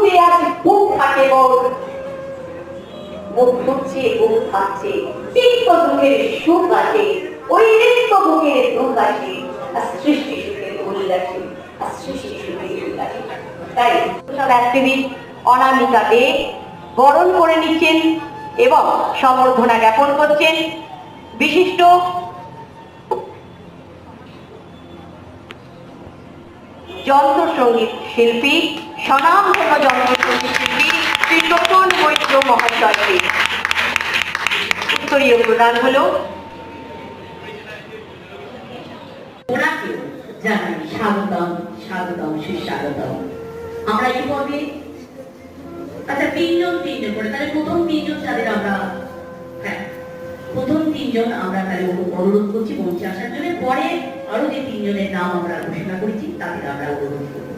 যে আজ বুক থাকে বল, মুখ ফুটছে বুক থাকছে, তিক্ত দুঃখের সুখ আসে, ওই রিক্ত বুকের দুঃখ আসে, আর সৃষ্টি সুখের উল্লাসে, আর সৃষ্টি সুখের উল্লাসে। তাই সোশ্যাল অ্যাক্টিভিস্ট অনামিকা দে বরণ করে নিচ্ছেন এবং সম্বর্ধনা জ্ঞাপন করছেন বিশিষ্ট যন্ত্র সঙ্গীত শিল্পী, স্বনামধন্য যন্ত্র সঙ্গীত শিল্পী শ্রী টোটন মৈত্র মহাশয়কে। উত্তরীয় প্রদান হলো। ওনাকে জানাই স্বাগতম, স্বাগতম, সুস্বাগতম। আমরা এই পর্বে আচ্ছা তিনজন করে তাহলে প্রথম তিনজন যাদের আমরা প্রথম তিনজন আমরা তাহলে অনুরোধ করছি মঞ্চে আসার জন্য, পরে আরো যে তিনজনের নাম আমরা ঘোষণা করেছি তাদের আমরা অনুরোধ করছি।